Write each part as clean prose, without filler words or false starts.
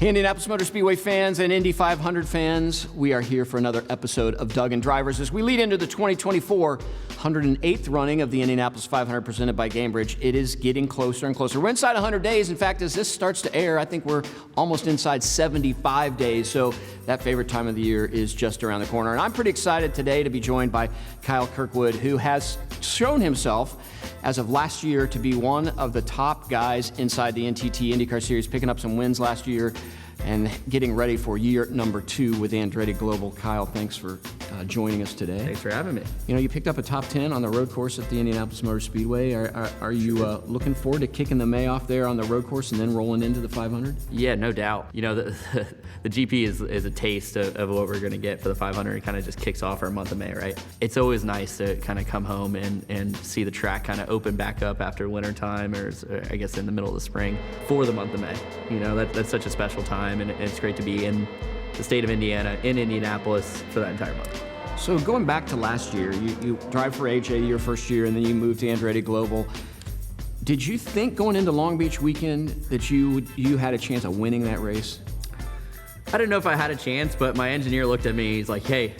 Hey, Indianapolis Motor Speedway fans and Indy 500 fans, we are here for another episode of Doug and Drivers as we lead into the 2024 108th running of the Indianapolis 500 presented by Gamebridge. It is getting closer and closer. We're inside 100 days. In fact, as this starts to air, I think we're almost inside 75 days. So that favorite time of the year is just around the corner. And I'm pretty excited today to be joined by Kyle Kirkwood, who has shown himself as of last year to be one of the top guys inside the NTT IndyCar Series, picking up some wins last year and getting ready for year number 2 with Andretti Global. Kyle, thanks for joining us today. Thanks for having me. You know, you picked up a top 10 on the road course at the Indianapolis Motor Speedway. Are you looking forward to kicking the May off there on the road course and then rolling into the 500? Yeah, no doubt. You know, the GP is a taste of what we're going to get for the 500. It kind of just kicks off our month of May, right? It's always nice to kind of come home and see the track kind of open back up after winter time, or I guess in the middle of the spring for the month of May. You know, that's such a special time, and it's great to be in the state of Indiana, in Indianapolis for that entire month. So going back to last year, you drive for AJ your first year, and then you moved to Andretti Global. Did you think going into Long Beach weekend that you had a chance of winning that race? I didn't know if I had a chance, but my engineer looked at me. He's like, "Hey,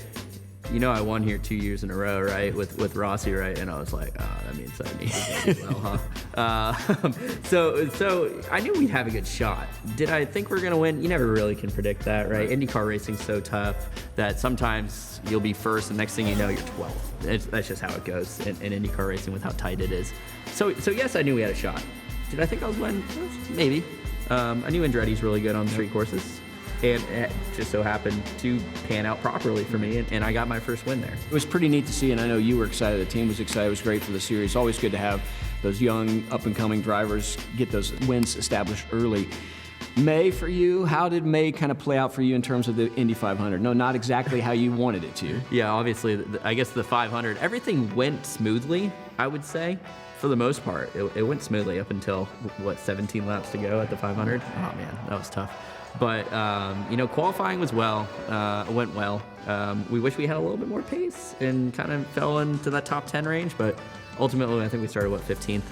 you know I won here 2 years in a row, right? With Rossi, right?" And I was like, "Oh, that means I need to do well, huh?" So I knew we'd have a good shot. Did I think we're gonna win? You never really can predict that, right? IndyCar racing's so tough that sometimes you'll be first, and next thing you know, you're 12th. That's just how it goes in IndyCar racing with how tight it is. So yes, I knew we had a shot. Did I think I was winning? Maybe. I knew Andretti's really good on street courses. And it just so happened to pan out properly for me, and I got my first win there. It was pretty neat to see, and I know you were excited, the team was excited, it was great for the series. Always good to have those young, up-and-coming drivers get those wins established early. May for you, how did May kind of play out for you in terms of the Indy 500? No, not exactly how you wanted it to. Yeah, obviously, I guess the 500, everything went smoothly, I would say. For the most part, it went smoothly up until, 17 laps to go at the 500? Oh man, that was tough. But, you know, qualifying was went well. We wish we had a little bit more pace and kind of fell into that top 10 range, but ultimately I think we started, 15th?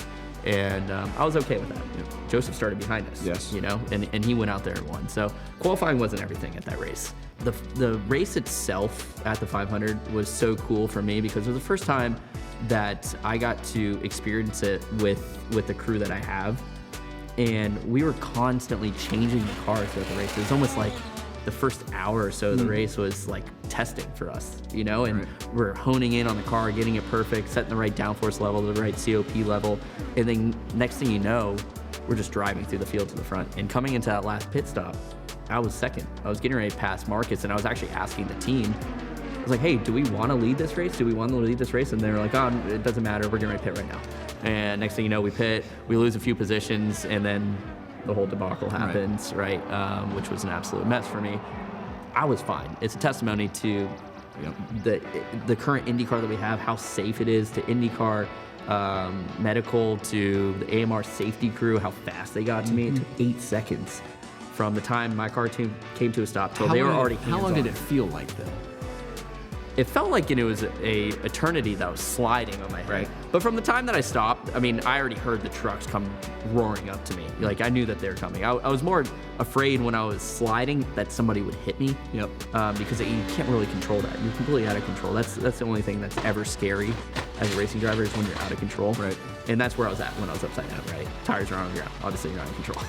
And I was okay with that. You know, Joseph started behind us, yes, you know, and he went out there and won. So qualifying wasn't everything at that race. The race itself at the 500 was so cool for me because it was the first time that I got to experience it with the crew that I have. And we were constantly changing the cars throughout the race. It was almost like the first hour or so of the race was like testing for us, you know, and we're honing in on the car, getting it perfect, setting the right downforce level, the right COP level. And then next thing you know, we're just driving through the field to the front. And coming into that last pit stop, I was second. I was getting ready to pass Marcus, and I was actually asking the team, I was like, "Hey, do we want to lead this race? Do we want to lead this race?" And they were like, "Oh, it doesn't matter. We're getting ready to pit right now." And next thing you know, we pit, we lose a few positions, and then the whole debacle happens, right? Which was an absolute mess for me. I was fine. It's a testimony to the current IndyCar that we have, how safe it is, to IndyCar medical, to the AMR safety crew, how fast they got to me. It took 8 seconds from the time my car came to a stop till they were already hands-on. How long did it feel like, though? It felt like it was a eternity that was sliding on my head. Right. But from the time that I stopped, I mean, I already heard the trucks come roaring up to me. Like, I knew that they were coming. I was more afraid when I was sliding that somebody would hit me. Yep. Because you can't really control that. You're completely out of control. That's the only thing that's ever scary as a racing driver, is when you're out of control. Right. And that's where I was at when I was upside down, right? Tires are on the ground. Obviously, you're out of control.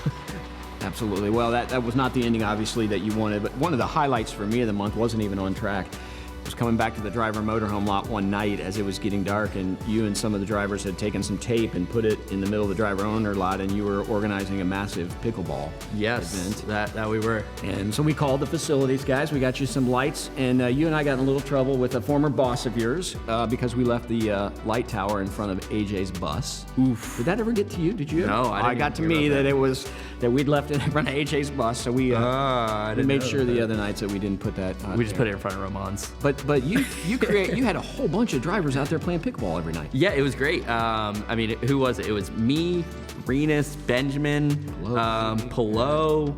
Absolutely. Well, that was not the ending, obviously, that you wanted, but one of the highlights for me of the month wasn't even on track. Was coming back to the driver motorhome lot one night as it was getting dark, and you and some of the drivers had taken some tape and put it in the middle of the driver owner lot, and you were organizing a massive pickleball event. That we were. And so we called the facilities guys. We got you some lights, and you and I got in a little trouble with a former boss of yours because we left the light tower in front of AJ's bus. Oof. Did that ever get to you? Did you? No, I got to me that we'd left it in front of AJ's bus, so we made sure the other nights that we didn't put that. We just put it in front of Roman's. But you had a whole bunch of drivers out there playing pickleball every night. Yeah, it was great. I mean, who was it? It was me, Renus, Benjamin, Pillow,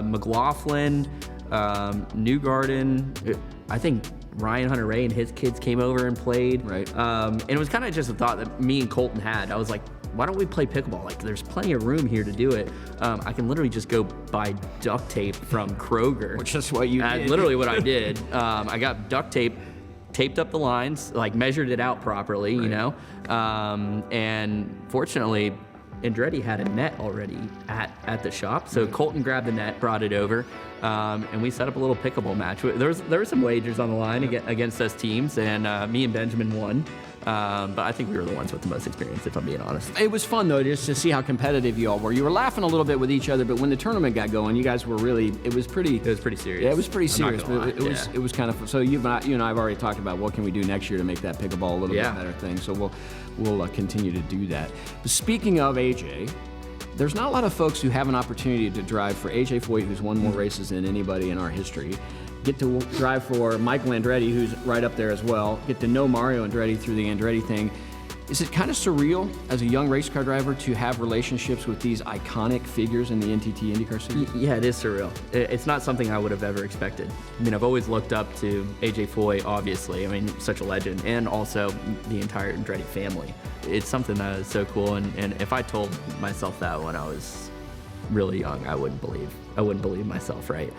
McLaughlin, Newgarden. I think Ryan Hunter-Ray and his kids came over and played. Right. And it was kind of just a thought that me and Colton had. I was like, why don't we play pickleball? Like, there's plenty of room here to do it. I can literally just go buy duct tape from Kroger. Which is what you did. Literally what I did. I got duct tape, taped up the lines, like measured it out properly, you know? And fortunately, Andretti had a net already at the shop. So Colton grabbed the net, brought it over, and we set up a little pickleball match. There were some wagers on the line against us teams, and me and Benjamin won. But I think we were the ones with the most experience, if I'm being honest. It was fun, though, just to see how competitive you all were. You were laughing a little bit with each other, but when the tournament got going, you guys were really, it was pretty serious. Yeah, it was pretty serious. But it was kind of fun. So you and I have already talked about what can we do next year to make that pickleball a little bit better thing. So we'll continue to do that. But speaking of AJ, there's not a lot of folks who have an opportunity to drive for AJ Foyt, who's won more races than anybody in our history. Get to drive for Michael Andretti, who's right up there as well. Get to know Mario Andretti through the Andretti thing. Is it kind of surreal as a young race car driver to have relationships with these iconic figures in the NTT IndyCar series? Yeah, it is surreal. It's not something I would have ever expected. I mean, I've always looked up to AJ Foyt, obviously. I mean, such a legend, and also the entire Andretti family. It's something that is so cool, and if I told myself that when I was really young, I wouldn't believe myself, right?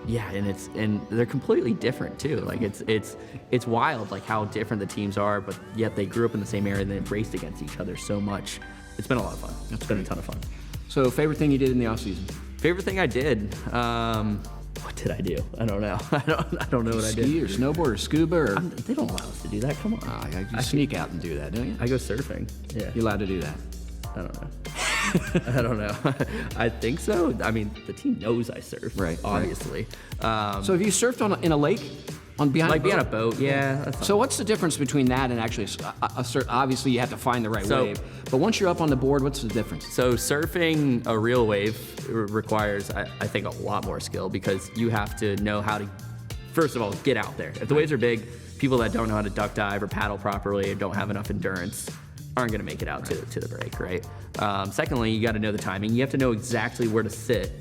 Yeah, and they're completely different too. Like it's wild, like how different the teams are, but yet they grew up in the same area and they've raced against each other so much. It's been a lot of fun. It's been a ton of fun. So, favorite thing you did in the off season? Favorite thing I did? What did I do? I don't know. I don't know what I did. Ski or snowboard or scuba or? They don't allow us to do that. Come on. You sneak out and do that, don't you? I go surfing. Yeah. You allowed to do that? I don't know. I don't know. I think so. I mean, the team knows I surf, right? Obviously. So have you surfed in a lake, behind a boat? Yeah. So what's the difference between that and actually a surf? Obviously, you have to find the right wave. But once you're up on the board, what's the difference? So surfing a real wave requires, I think, a lot more skill because you have to know how to, first of all, get out there. If the waves are big, people that don't know how to duck dive or paddle properly or don't have enough endurance aren't going to make it out to the break, right? Secondly, you got to know the timing. You have to know exactly where to sit.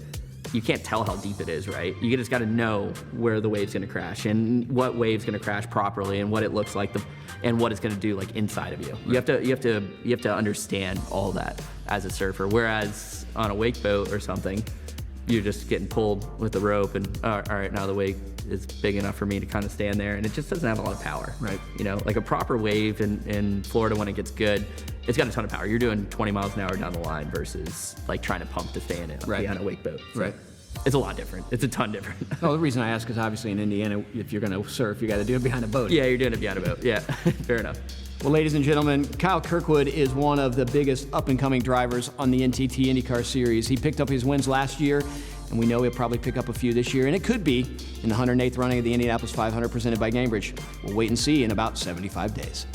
You can't tell how deep it is, right? You just got to know where the wave's going to crash and what wave's going to crash properly and what it looks like and what it's going to do like inside of you. Right. You have to understand all that as a surfer. Whereas on a wake boat or something, you're just getting pulled with the rope and all right, now the wake is big enough for me to kind of stand there, and it just doesn't have a lot of power. Right. You know, like a proper wave in Florida when it gets good, it's got a ton of power. You're doing 20 miles an hour down the line versus like trying to pump to stay in it behind a wake boat. So right. It's a lot different. It's a ton different. Well, the reason I ask is obviously in Indiana, if you're going to surf, you got to do it behind a boat. Yeah, you're doing it behind a boat. Yeah, fair enough. Well, ladies and gentlemen, Kyle Kirkwood is one of the biggest up-and-coming drivers on the NTT IndyCar Series. He picked up his wins last year, and we know he'll probably pick up a few this year, and it could be in the 108th running of the Indianapolis 500 presented by Gainbridge. We'll wait and see in about 75 days.